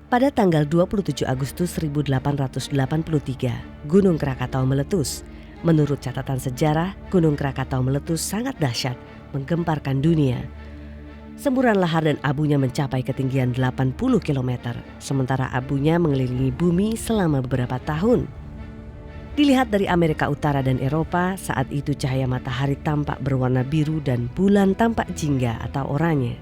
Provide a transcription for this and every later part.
Pada tanggal 27 Agustus 1883, Gunung Krakatau meletus. Menurut catatan sejarah, Gunung Krakatau meletus sangat dahsyat, menggemparkan dunia. Semburan lahar dan abunya mencapai ketinggian 80 km, sementara abunya mengelilingi bumi selama beberapa tahun. Dilihat dari Amerika Utara dan Eropa, saat itu cahaya matahari tampak berwarna biru dan bulan tampak jingga atau oranye.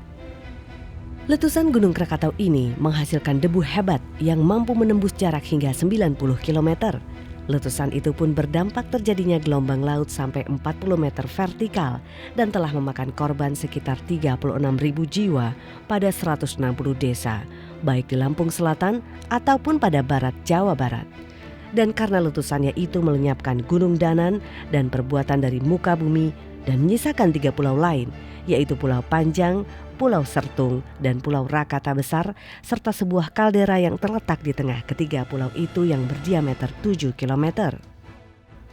Letusan Gunung Krakatau ini menghasilkan debu hebat yang mampu menembus jarak hingga 90 km. Letusan itu pun berdampak terjadinya gelombang laut sampai 40 meter vertikal dan telah memakan korban sekitar 36.000 jiwa pada 160 desa, baik di Lampung Selatan ataupun pada barat Jawa Barat. Dan karena letusannya itu melenyapkan Gunung Danan dan perbuatan dari muka bumi dan menyisakan 3 pulau lain, yaitu Pulau Panjang, Pulau Sertung, dan Pulau Rakata Besar, serta sebuah kaldera yang terletak di tengah ketiga pulau itu yang berdiameter 7 km.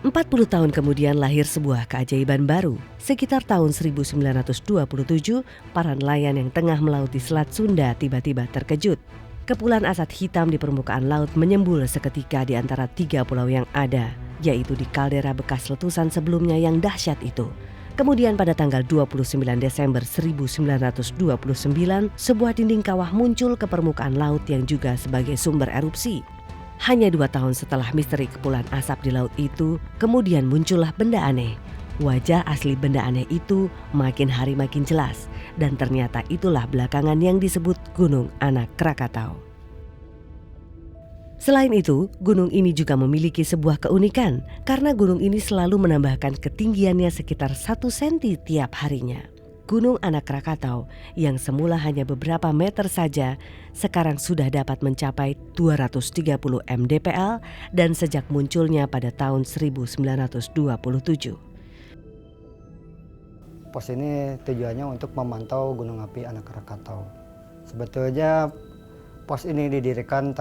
40 tahun kemudian lahir sebuah keajaiban baru. Sekitar tahun 1927, para nelayan yang tengah melaut di Selat Sunda tiba-tiba terkejut. Kepulan asap hitam di permukaan laut menyembul seketika di antara 3 pulau yang ada, yaitu di kaldera bekas letusan sebelumnya yang dahsyat itu. Kemudian pada tanggal 29 Desember 1929, sebuah dinding kawah muncul ke permukaan laut yang juga sebagai sumber erupsi. Hanya 2 tahun setelah misteri kepulan asap di laut itu, kemudian muncullah benda aneh. Wajah asli benda aneh itu makin hari makin jelas, dan ternyata itulah belakangan yang disebut Gunung Anak Krakatau. Selain itu, gunung ini juga memiliki sebuah keunikan karena gunung ini selalu menambahkan ketinggiannya sekitar 1 cm tiap harinya. Gunung Anak Krakatau yang semula hanya beberapa meter saja, sekarang sudah dapat mencapai 230 mdpl dan sejak munculnya pada tahun 1927. Pos ini tujuannya untuk memantau gunung api Anak Krakatau. Sebetulnya pos ini didirikan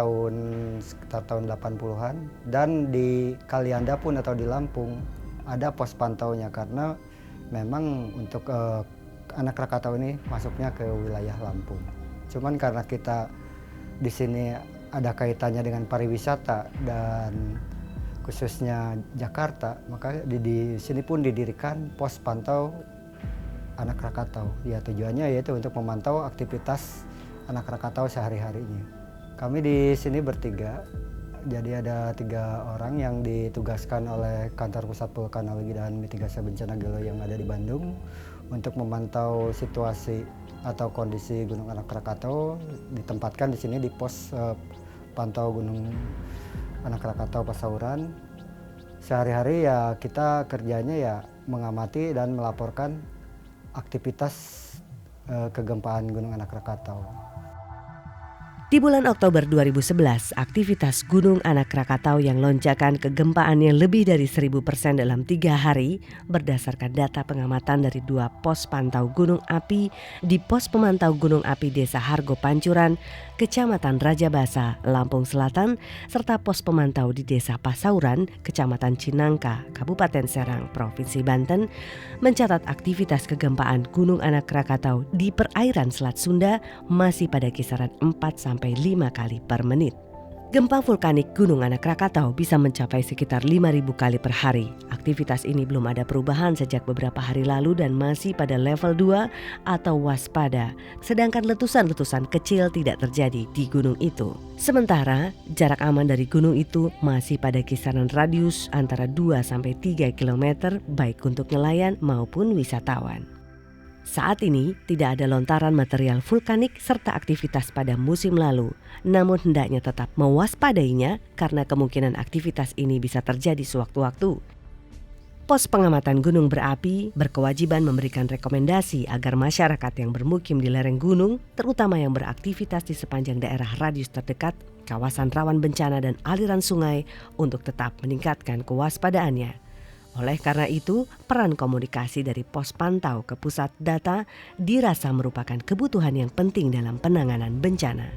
sekitar tahun 80-an dan di Kalianda pun atau di Lampung ada pos pantaunya karena memang untuk Anak Krakatau ini masuknya ke wilayah Lampung. Cuman karena kita di sini ada kaitannya dengan pariwisata dan khususnya Jakarta, maka di sini pun didirikan pos pantau Anak Krakatau. Ya, tujuannya yaitu untuk memantau aktivitas Anak Krakatau sehari-harinya. Kami di sini bertiga, jadi ada 3 orang yang ditugaskan oleh Kantor Pusat Vulkanologi dan Mitigasi Bencana Geologi yang ada di Bandung untuk memantau situasi atau kondisi Gunung Anak Krakatau. Ditempatkan di sini di pos pantau Gunung Anak Krakatau Pasauran. Sehari-hari ya kita kerjanya ya mengamati dan melaporkan aktivitas kegempaan Gunung Anak Krakatau. Di bulan Oktober 2011, aktivitas Gunung Anak Krakatau yang lonjakan kegempaannya lebih dari 1000% dalam 3 hari berdasarkan data pengamatan dari 2 pos pantau gunung api di Pos Pemantau Gunung Api Desa Hargo Pancuran, Kecamatan Rajabasa, Lampung Selatan, serta pos pemantau di Desa Pasauran, Kecamatan Cinangka, Kabupaten Serang, Provinsi Banten, mencatat aktivitas kegempaan Gunung Anak Krakatau di perairan Selat Sunda masih pada kisaran 4-5 kali per menit. Gempa vulkanik Gunung Anak Krakatau bisa mencapai sekitar 5.000 kali per hari. Aktivitas ini belum ada perubahan sejak beberapa hari lalu dan masih pada level 2 atau waspada. Sedangkan letusan-letusan kecil tidak terjadi di gunung itu. Sementara jarak aman dari gunung itu masih pada kisaran radius antara 2-3 km baik untuk nelayan maupun wisatawan. Saat ini tidak ada lontaran material vulkanik serta aktivitas pada musim lalu, namun hendaknya tetap mewaspadainya karena kemungkinan aktivitas ini bisa terjadi sewaktu-waktu. Pos pengamatan gunung berapi berkewajiban memberikan rekomendasi agar masyarakat yang bermukim di lereng gunung, terutama yang beraktivitas di sepanjang daerah radius terdekat, kawasan rawan bencana dan aliran sungai untuk tetap meningkatkan kewaspadaannya. Oleh karena itu, peran komunikasi dari pos pantau ke pusat data dirasa merupakan kebutuhan yang penting dalam penanganan bencana.